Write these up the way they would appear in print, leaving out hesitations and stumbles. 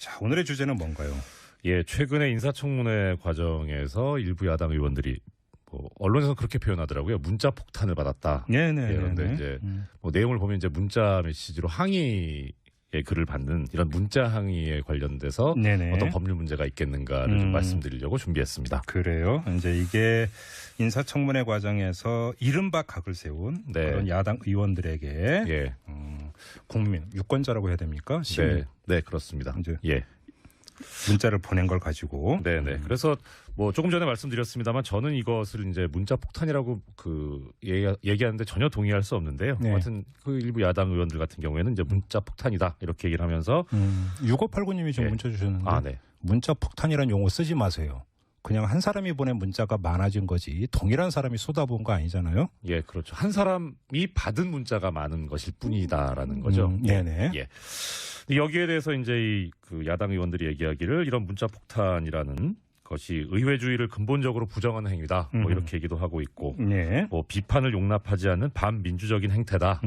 자, 오늘의 주제는 뭔가요? 예, 최근에 인사청문회 과정에서 일부 야당 의원들이 언론에서 그렇게 표현하더라고요. 문자 폭탄을 받았다. 네네. 예, 그런데 이제 내용을 보면 이제 문자 메시지로 항의의 글을 받는 이런 문자 항의에 관련돼서 네네. 어떤 법률 문제가 있겠는가를 좀 말씀드리려고 준비했습니다. 그래요. 이제 이게 인사청문회 과정에서 이른바 각을 세운 네. 그런 야당 의원들에게 예, 국민, 유권자라고 해야 됩니까? 시민. 네, 네, 그렇습니다. 이제 예. 문자를 보낸 걸 가지고. 네네. 그래서 조금 전에 말씀드렸습니다만 저는 이것을 이제 문자 폭탄이라고 얘기하는데 전혀 동의할 수 없는데요. 네. 아무튼 그 일부 야당 의원들 같은 경우에는 이제 문자 폭탄이다 이렇게 얘기를 하면서 6589님이 지금 예. 문자 주셨는데 아, 네. 문자 폭탄이라는 용어 쓰지 마세요. 그냥 한 사람이 보낸 문자가 많아진 거지 동일한 사람이 쏟아부은 거 아니잖아요. 예, 그렇죠. 한 사람이 받은 문자가 많은 것일 뿐이다라는 거죠. 네네. 예. 여기에 대해서 이제 그 야당 의원들이 얘기하기를 이런 문자 폭탄이라는 것이 의회주의를 근본적으로 부정하는 행위다. 이렇게 얘기도 하고 있고, 네. 비판을 용납하지 않는 반민주적인 행태다.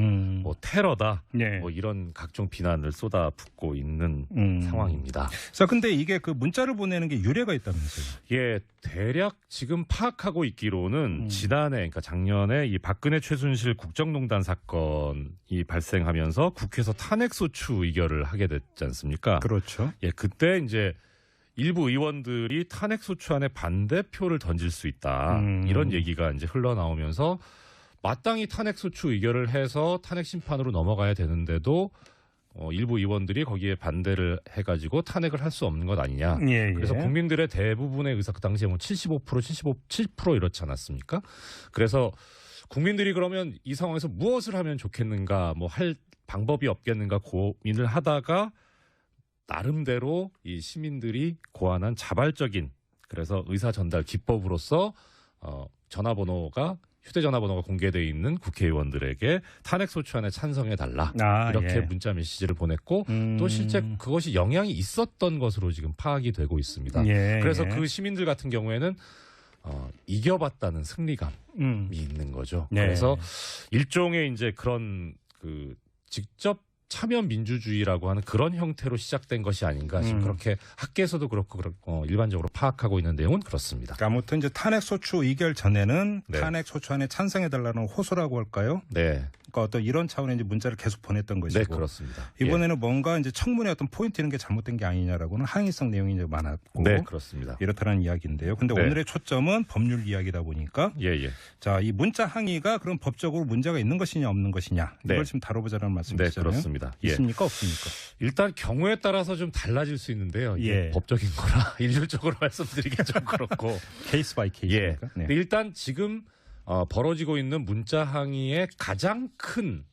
테러다. 네. 이런 각종 비난을 쏟아붓고 있는 상황입니다. 자, 근데 이게 그 문자를 보내는 게 유래가 있다면서요? 예, 대략 지금 파악하고 있기로는 지난해, 그러니까 작년에 이 박근혜 최순실 국정농단 사건이 발생하면서 국회에서 탄핵소추 의결을 하게 됐지 않습니까? 그렇죠. 예, 그때 이제 일부 의원들이 탄핵소추안에 반대표를 던질 수 있다. 이런 얘기가 이제 흘러나오면서 마땅히 탄핵소추 의결을 해서 탄핵 심판으로 넘어가야 되는데도 일부 의원들이 거기에 반대를 해가지고 탄핵을 할 수 없는 것 아니냐. 예, 예. 그래서 국민들의 대부분의 의사 그 당시에 75%, 7% 이렇지 않았습니까? 그래서 국민들이 그러면 이 상황에서 무엇을 하면 좋겠는가, 할 방법이 없겠는가 고민을 하다가 나름대로 이 시민들이 고안한 자발적인 그래서 의사 전달 기법으로서 휴대전화번호가 공개되어 있는 국회의원들에게 탄핵소추안에 찬성해달라 이렇게 예. 문자 메시지를 보냈고 또 실제 그것이 영향이 있었던 것으로 지금 파악이 되고 있습니다. 예, 그래서 예. 그 시민들 같은 경우에는 이겨봤다는 승리감이 있는 거죠. 네. 그래서 일종의 이제 그런 직접 참여 민주주의라고 하는 그런 형태로 시작된 것이 아닌가 지금 그렇게 학계에서도 그렇고 일반적으로 파악하고 있는 내용은 그렇습니다. 그러니까 아무튼 이제 탄핵소추 의결 전에는 네. 탄핵소추안에 찬성해달라는 호소라고 할까요? 네, 그러니까 어떤 이런 차원의 이제 문자를 계속 보냈던 것이고. 네 그렇습니다. 이번에는 뭔가 이제 청문회 어떤 포인트 이런 게 잘못된 게 아니냐라고는 항의성 내용이 이제 많았고. 네, 그렇습니다. 이렇다는 이야기인데요. 근데 네. 오늘의 초점은 법률 이야기다 보니까 예. 자, 이 문자 항의가 그럼 법적으로 문제가 있는 것이냐 없는 것이냐 이걸 네. 지금 다뤄보자는 네, 말씀이시잖아요. 그렇습니다. 예. 있습니까 없습니까? 일단 경우에 따라서 좀 달라질 수 있는데요. 이게 예. 법적인 거라 일률적으로 말씀드리기 좀 그렇고. 케이스 바이 예. 케이스니까. 네. 근데 일단 지금 벌어지고 있는 문자 항의의 가장 큰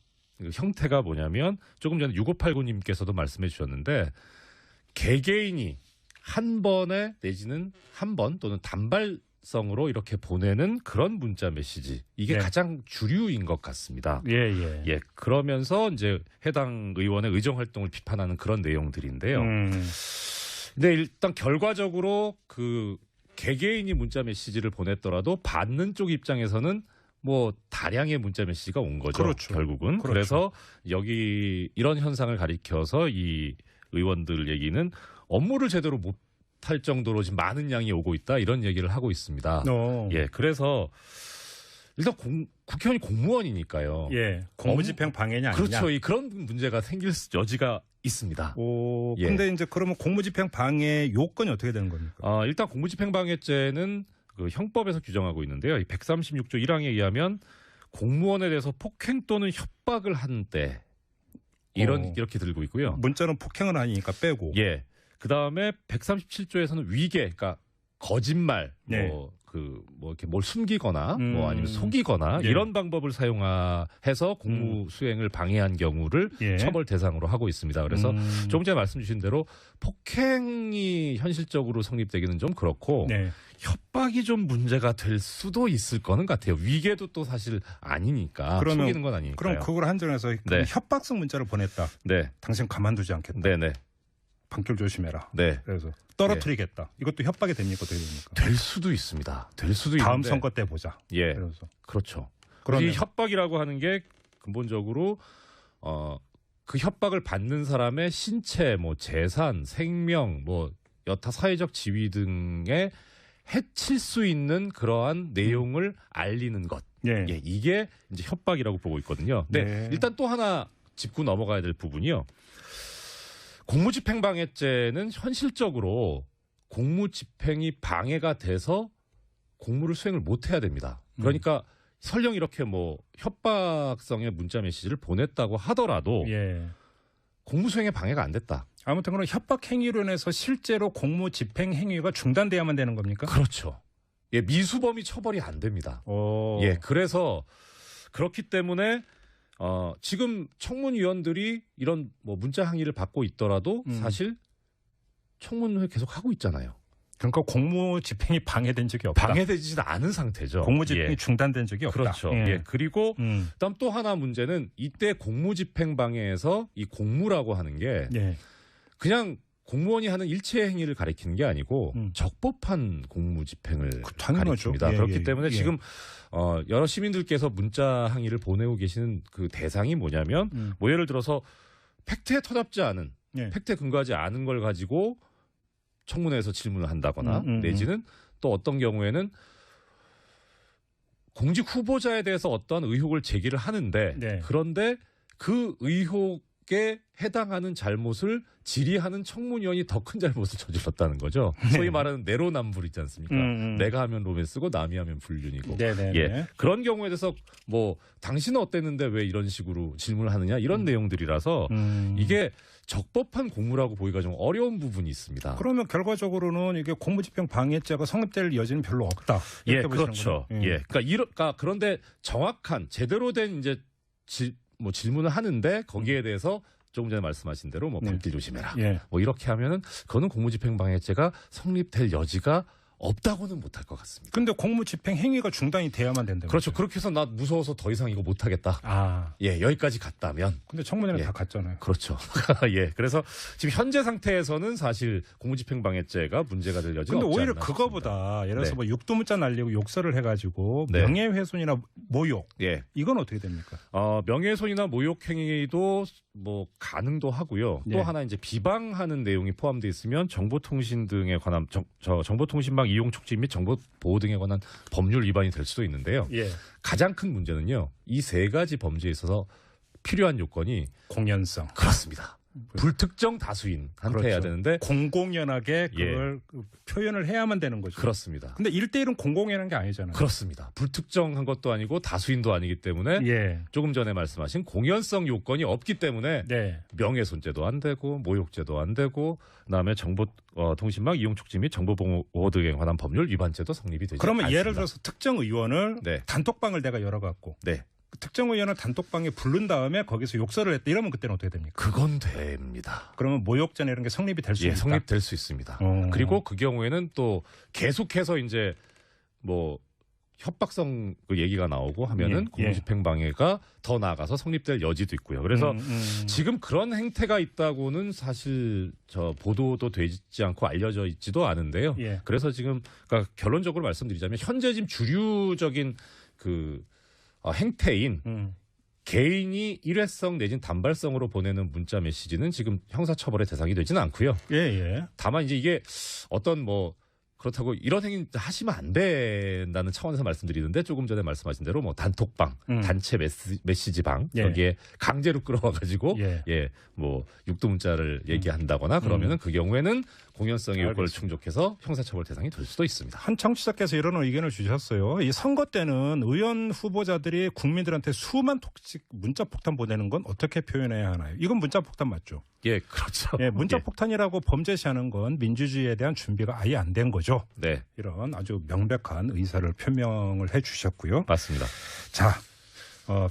형태가 뭐냐면 조금 전에 6589님께서도 말씀해 주셨는데 개개인이 한 번에 내지는 한 번 또는 단발성으로 이렇게 보내는 그런 문자 메시지 이게 네. 가장 주류인 것 같습니다. 예. 예, 그러면서 이제 해당 의원의 의정 활동을 비판하는 그런 내용들인데요. 근데 일단 결과적으로 그 개개인이 문자 메시지를 보냈더라도 받는 쪽 입장에서는 다량의 문자 메시지가 온 거죠. 그렇죠. 결국은. 그렇죠. 그래서 여기 이런 현상을 가리켜서 이 의원들 얘기는 업무를 제대로 못할 정도로 지금 많은 양이 오고 있다 이런 얘기를 하고 있습니다. 예, 그래서 일단 국회의원이 공무원이니까요. 예. 공무집행 방해냐 아니냐. 그렇죠. 그런 문제가 생길 여지가 있습니다. 예. 근데 이제 그러면 공무집행 방해 요건이 어떻게 되는 겁니까? 일단 공무집행방해죄는 그 형법에서 규정하고 있는데요. 이 136조 1항에 의하면 공무원에 대해서 폭행 또는 협박을 한 때 이렇게 들고 있고요. 문자는 폭행은 아니니까 빼고. 예. 그 다음에 137조에서는 위계, 그러니까 거짓말, 네. 이렇게 뭘 숨기거나, 아니면 속이거나, 예. 이런 방법을 사용해서 공무 수행을 방해한 경우를 예. 처벌 대상으로 하고 있습니다. 그래서 조금 전에 말씀 주신 대로 폭행이 현실적으로 성립되기는 좀 그렇고, 네. 협박이 좀 문제가 될 수도 있을 거는 같아요. 위계도 또 사실 아니니까. 그러면- 속이는 건 아니니까요. 그럼 그걸 한정해서 네. 협박성 문자를 보냈다. 네. 당신 가만두지 않겠다. 네네. 판결 조심해라. 네. 그래서 떨어뜨리겠다. 이것도 협박이 됩니까? 어떻게 됩니까? 될 수도 있습니다. 될 수도 다음 있는데. 선거 때 보자. 예. 그래서 그렇죠. 그러면- 이 협박이라고 하는 게 근본적으로 그 협박을 받는 사람의 신체, 뭐 재산, 생명, 뭐 여타 사회적 지위 등에 해칠 수 있는 그러한 내용을 알리는 것. 예. 예, 이게 이제 협박이라고 보고 있거든요. 네, 네. 일단 또 하나 짚고 넘어가야 될 부분이요. 공무집행방해죄는 현실적으로 공무집행이 방해가 돼서 공무를 수행을 못 해야 됩니다. 그러니까 설령 이렇게 뭐 협박성의 문자 메시지를 보냈다고 하더라도 예. 공무수행에 방해가 안 됐다. 아무튼 그런 협박 행위로 인해서 실제로 공무 집행 행위가 중단돼야만 되는 겁니까? 그렇죠. 예, 미수범이 처벌이 안 됩니다. 오. 예, 그래서 그렇기 때문에 지금 청문위원들이 이런 뭐 문자 항의를 받고 있더라도 사실 청문회 계속 하고 있잖아요. 그러니까 공무 집행이 방해된 적이 없다. 방해되지는 않은 상태죠. 공무 집행이 예. 중단된 적이 없다. 그렇죠. 예. 예. 그리고 그다음 또 하나 문제는 이때 공무집행 방해에서 이 공무라고 하는 게 예. 그냥 공무원이 하는 일체 행위를 가리키는 게 아니고 적법한 공무집행을 당연하죠. 가리킵니다. 예, 그렇기 예, 때문에 예. 지금 여러 시민들께서 문자 항의를 보내고 계시는 그 대상이 뭐냐면 뭐 예를 들어서 팩트에 터잡지 않은 예. 팩트에 근거하지 않은 걸 가지고 청문회에서 질문을 한다거나 내지는 또 어떤 경우에는 공직 후보자에 대해서 어떠한 의혹을 제기를 하는데 네. 그런데 그 의혹에 해당하는 잘못을 질의하는 청문위원이 더 큰 잘못을 저질렀다는 거죠. 소위 말하는 내로남불 있지 않습니까? 내가 하면 로맨스고 남이 하면 불륜이고. 네네. 예. 그런 경우에 대해서 뭐 당신은 어땠는데 왜 이런 식으로 질문을 하느냐 이런 내용들이라서 이게 적법한 공무라고 보기가 좀 어려운 부분이 있습니다. 그러면 결과적으로는 이게 공무집행 방해죄가 성립될 여지는 별로 없다. 예, 이렇게 보시는 그렇죠. 거네요. 예. 그러니까 그런데 정확한 제대로 된 이제 질문을 하는데 거기에 대해서 조금 전에 말씀하신 대로 뭐 밤길 조심해라. 예. 뭐 이렇게 하면은 그거는 공무집행방해죄가 성립될 여지가 없다고는 못할 것 같습니다. 근데 공무집행 행위가 중단이 돼야만 된다. 그렇죠. 그렇게 해서 나 무서워서 더 이상 이거 못하겠다. 아. 예, 여기까지 갔다면. 근데 청문회는 예. 다 갔잖아요. 그렇죠. 예. 그래서 지금 현재 상태에서는 사실 공무집행방해죄가 문제가 될 여지가 근데 없지 오히려 않나 그거보다 예를 들어서 네. 뭐 육두문자 날리고 욕설을 해가지고 네. 명예훼손이나 모욕 예. 이건 어떻게 됩니까? 명예훼손이나 모욕행위도 뭐 가능도 하고요. 예. 또 하나 이제 비방하는 내용이 포함되어 있으면 정보통신 등에 관한 정보통신망 이용 촉진 및 정보 보호 등에 관한 법률 위반이 될 수도 있는데요. 예. 가장 큰 문제는요. 이 세 가지 범죄에 있어서 필요한 요건이 공연성. 그렇습니다. 불특정 다수인한테 그렇죠. 해야 되는데 공공연하게 그걸 표현을 해야만 되는 거죠. 그렇습니다. 근데 1대1은 공공연한 게 아니잖아요. 그렇습니다. 불특정한 것도 아니고 다수인도 아니기 때문에 예. 조금 전에 말씀하신 공연성 요건이 없기 때문에 네. 명예훼손죄도 안 되고 모욕죄도 안 되고 그다음에 정보통신망 이용 촉진 및 정보보호 등에 관한 법률 위반죄도 성립이 되지 그러면 않습니다. 예를 들어서 특정 의원을 네. 단톡방을 내가 열어갖고 네. 특정 의원을 단톡방에 부른 다음에 거기서 욕설을 했다. 이러면 그때는 어떻게 됩니까? 그건 됩니다. 그러면 모욕죄나 이런 게 성립이 될 수 예, 있다. 성립될 수 있습니다. 그리고 그 경우에는 또 계속해서 이제 뭐 협박성 그 얘기가 나오고 하면은 예, 공무집행방해가 더 나아가서 성립될 여지도 있고요. 그래서 지금 그런 행태가 있다고는 사실 보도도 되지 않고 알려져 있지도 않은데요. 예. 그래서 지금 그러니까 결론적으로 말씀드리자면 현재 지금 주류적인 그 행태인 개인이 일회성 내지는 단발성으로 보내는 문자 메시지는 지금 형사처벌의 대상이 되지는 않고요. 예, 예. 다만 이제 이게 어떤 뭐 그렇다고 이런 행위 하시면 안 된다는 차원에서 말씀드리는데 조금 전에 말씀하신 대로 뭐 단톡방, 단체 메시지방 예. 여기에 강제로 끌어와가지고 예. 뭐 육두 문자를 얘기한다거나 그러면은 그 경우에는 공연성의 요건을 충족해서 형사처벌 대상이 될 수도 있습니다. 한 청취자께서 이런 의견을 주셨어요. 이 선거 때는 의원 후보자들이 국민들한테 수만 통씩 문자 폭탄 보내는 건 어떻게 표현해야 하나요? 이건 문자 폭탄 맞죠? 예, 그렇죠. 예, 문자 폭탄이라고 범죄시하는 건 민주주의에 대한 준비가 아예 안 된 거죠. 네, 이런 아주 명백한 의사를 표명을 해주셨고요. 맞습니다. 자,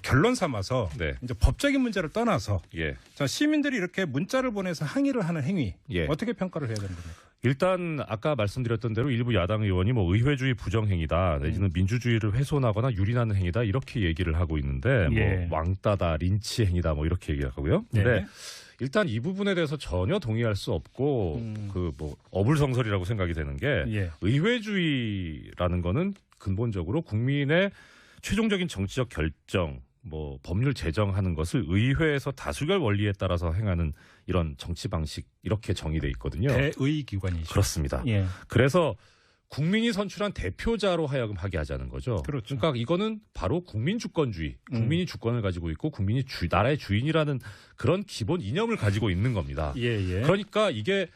결론 삼아서 네. 이제 법적인 문제를 떠나서 예. 자, 시민들이 이렇게 문자를 보내서 항의를 하는 행위 예. 어떻게 평가를 해야 되는 겁니까? 일단 아까 말씀드렸던 대로 일부 야당 의원이 뭐 의회주의 부정행위다 내지는 민주주의를 훼손하거나 유린하는 행위다 이렇게 얘기를 하고 있는데 예. 뭐 왕따다 린치 행위다 뭐 이렇게 얘기하고요. 근데 네. 일단 이 부분에 대해서 전혀 동의할 수 없고 그 뭐 어불성설이라고 생각이 되는 게 예. 의회주의라는 거는 근본적으로 국민의 최종적인 정치적 결정 뭐 법률 제정하는 것을 의회에서 다수결 원리에 따라서 행하는 이런 정치 방식 이렇게 정의돼 있거든요. 대의 기관이죠. 그렇습니다. 예. 그래서 국민이 선출한 대표자로 하여금 하게 하자는 거죠. 그렇죠. 그러니까 이거는 바로 국민 주권주의, 국민이 주권을 가지고 있고 국민이 나라의 주인이라는 그런 기본 이념을 가지고 있는 겁니다. 예. 그러니까 이게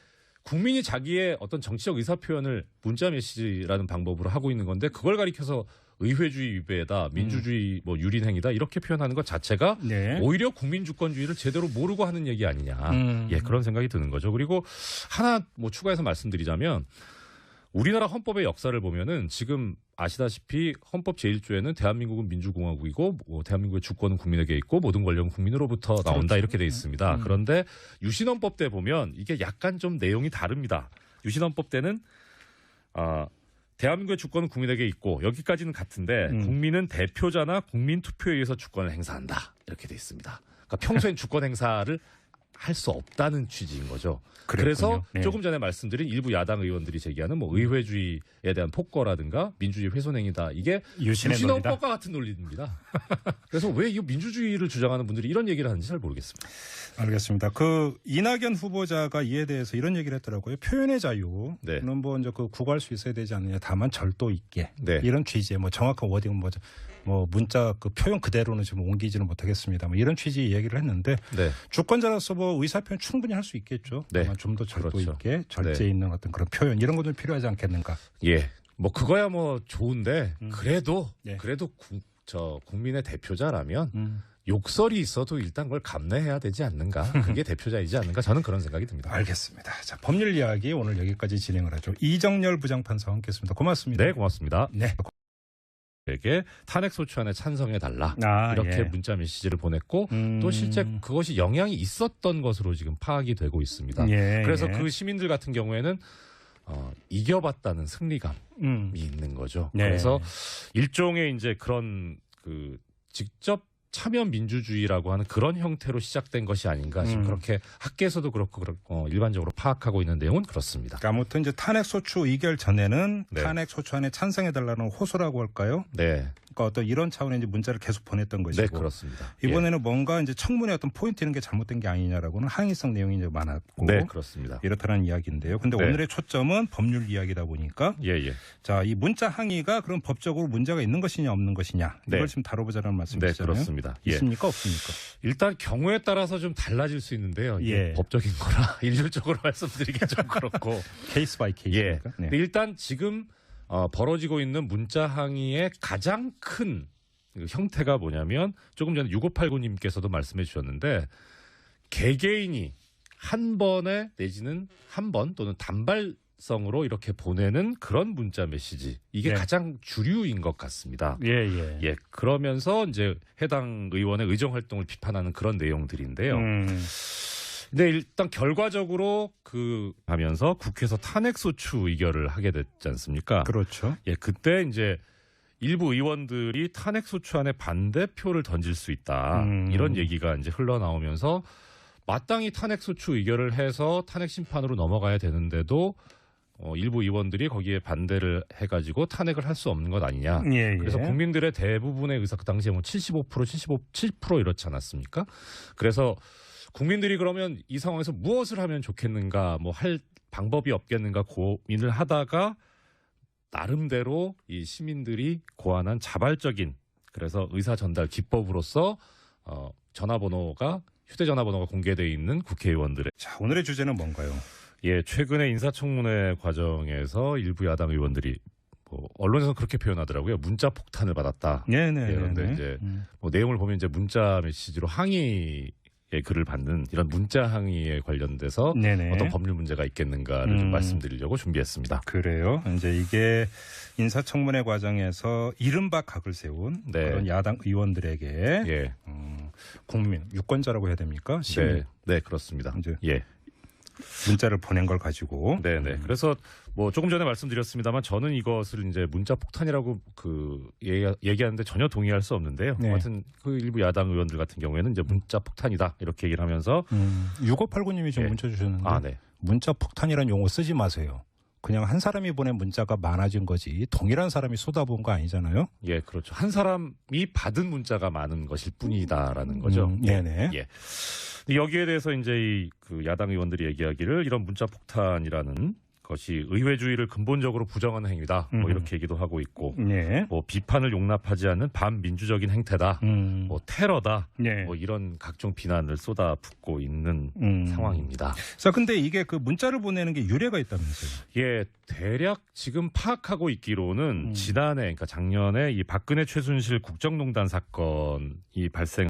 국민이 자기의 어떤 정치적 의사 표현을 문자 메시지라는 방법으로 하고 있는 건데 그걸 가리켜서 의회주의 위배다, 민주주의 뭐 유린 행위다 이렇게 표현하는 것 자체가 네. 오히려 국민 주권주의를 제대로 모르고 하는 얘기 아니냐. 예, 그런 생각이 드는 거죠. 그리고 하나 뭐 추가해서 말씀드리자면 우리나라 헌법의 역사를 보면은 지금 아시다시피 헌법 제1조에는 대한민국은 민주공화국이고 뭐 대한민국의 주권은 국민에게 있고 모든 권력은 국민으로부터 나온다 그렇죠. 이렇게 돼 있습니다. 그런데 유신헌법 때 보면 이게 약간 좀 내용이 다릅니다. 유신헌법 때는 대한민국의 주권은 국민에게 있고 여기까지는 같은데 국민은 대표자나 국민 투표에 의해서 주권을 행사한다 이렇게 돼 있습니다. 그러니까 평소엔 주권 행사를 할 수 없다는 취지인 거죠. 그래서 네. 조금 전에 말씀드린 일부 야당 의원들이 제기하는 뭐 의회주의에 대한 폭거라든가 민주주의 훼손행위다. 이게 유신의 논리다. 유신헌법과 같은 논리입니다. 그래서 왜 이 민주주의를 주장하는 분들이 이런 얘기를 하는지 잘 모르겠습니다. 알겠습니다. 그 이낙연 후보자가 이에 대해서 이런 얘기를 했더라고요. 표현의 자유는 네. 뭐 이제 그 구할 수 있어야 되지 않느냐. 다만 절도 있게 네. 이런 취지의 뭐 정확한 워딩은 뭐 문자 그 표현 그대로는 지금 옮기지는 못하겠습니다. 뭐 이런 취지의 얘기를 했는데 네. 주권자로서 뭐 의사 표현 충분히 할 수 있겠죠. 네. 다만 좀 더 절도 그렇죠. 있게 절제 있는 어떤 그런 표현 이런 것도 필요하지 않겠는가. 예. 뭐 그거야 뭐 좋은데 그래도 네. 국민의 대표자라면 욕설이 있어도 일단 그걸 감내해야 되지 않는가. 그게 대표자이지 않는가. 저는 그런 생각이 듭니다. 알겠습니다. 자, 법률 이야기 오늘 여기까지 진행을 하죠. 이정열 부장판사와 함께했습니다. 고맙습니다. 네, 고맙습니다. 네. 에게 탄핵 소추안에 찬성해 달라 이렇게 예. 문자 메시지를 보냈고 또 실제 그것이 영향이 있었던 것으로 지금 파악이 되고 있습니다. 예, 그래서 예. 그 시민들 같은 경우에는 이겨봤다는 승리감이 있는 거죠. 네. 그래서 일종의 이제 그런 그 직접 참여 민주주의라고 하는 그런 형태로 시작된 것이 아닌가 지금 그렇게 학계에서도 그렇고 일반적으로 파악하고 있는 내용은 그렇습니다. 그러니까 아무튼 이제 탄핵 소추 의결 전에는 네. 탄핵 소추안에 찬성해달라는 호소라고 할까요? 네, 그러니까 어떤 이런 차원의 이제 문자를 계속 보냈던 것이고 네 그렇습니다. 이번에는 뭔가 이제 청문회 어떤 포인트 이런 게 잘못된 게 아니냐라고는 항의성 내용이 이제 많았고 네, 그렇습니다. 이렇다는 이야기인데요. 근데 네. 오늘의 초점은 법률 이야기다 보니까 예. 자, 이 문자 항의가 그럼 법적으로 문제가 있는 것이냐 없는 것이냐 네. 이걸 지금 다뤄보자는 네, 말씀이시잖아요. 그렇습니다. 예. 있습니까 없습니까? 일단 경우에 따라서 좀 달라질 수 있는데요. 이게 예. 법적인 거라 일률적으로 말씀드리기 좀 그렇고. 케이스 바이 예. 케이스입니까? 네. 근데 일단 지금 벌어지고 있는 문자 항의의 가장 큰 형태가 뭐냐면 조금 전에 6589님께서도 말씀해 주셨는데 개개인이 한 번에 내지는 한 번 또는 단발성으로 이렇게 보내는 그런 문자 메시지 이게 네. 가장 주류인 것 같습니다. 예. 예, 그러면서 이제 해당 의원의 의정 활동을 비판하는 그런 내용들인데요. 근데 일단 결과적으로 하면서 국회에서 탄핵 소추 의결을 하게 됐지 않습니까? 그렇죠. 예, 그때 이제 일부 의원들이 탄핵 소추안에 반대표를 던질 수 있다. 이런 얘기가 이제 흘러나오면서 마땅히 탄핵 소추 의결을 해서 탄핵 심판으로 넘어가야 되는데도 일부 의원들이 거기에 반대를 해가지고 탄핵을 할 수 없는 것 아니냐. 예. 그래서 국민들의 대부분의 의사 그 당시에 뭐 75%, 7% 이렇지 않았습니까? 그래서 국민들이 그러면 이 상황에서 무엇을 하면 좋겠는가, 뭐 할 방법이 없겠는가 고민을 하다가 나름대로 이 시민들이 고안한 자발적인 그래서 의사 전달 기법으로서 휴대전화번호가 공개되어 있는 국회의원들의 자, 오늘의 주제는 뭔가요? 예, 최근에 인사청문회 과정에서 일부 야당 의원들이 언론에서 그렇게 표현하더라고요. 문자 폭탄을 받았다. 네네. 예, 그런데 이제 내용을 보면 이제 문자 메시지로 항의의 글을 받는 이런 문자 항의에 관련돼서 네네. 어떤 법률 문제가 있겠는가를 좀 말씀드리려고 준비했습니다. 그래요. 이제 이게 인사청문회 과정에서 이른바 각을 세운 네. 그런 야당 의원들에게 예, 국민 유권자라고 해야 됩니까? 시민 네, 그렇습니다. 이제 예, 문자를 보낸 걸 가지고 네. 그래서 뭐 조금 전에 말씀드렸습니다만 저는 이것을 이제 문자 폭탄이라고 얘기하는데 전혀 동의할 수 없는데요. 네. 하여튼 그 일부 야당 의원들 같은 경우에는 이제 문자 폭탄이다 이렇게 얘기를 하면서 6589님이 지금 예. 문자 주셨는데 네. 문자 폭탄이라는 용어 쓰지 마세요. 그냥 한 사람이 보낸 문자가 많아진 거지 동일한 사람이 쏟아부은 거 아니잖아요. 예, 그렇죠. 한 사람이 받은 문자가 많은 것일 뿐이다라는 거죠. 네네. 예. 여기에 대해서 이제 그 야당 의원들이 얘기하기를 이런 문자 폭탄이라는 것이 의회주의를 근본적으로 부정하는 행위다. 뭐 이렇게 얘기도 하고 있고, 네. 뭐 비판을 용납하지 않는 반민주적인 행태다. 뭐 테러다. 네. 뭐 이런 각종 비난을 쏟아붓고 있는 상황입니다. 자, 근데 이게 그 문자를 보내는 게 유래가 있다면서요? 예, 대략 지금 파악하고 있기로는 지난해, 그러니까 작년에 이 박근혜 최순실 국정농단 사건이 발생.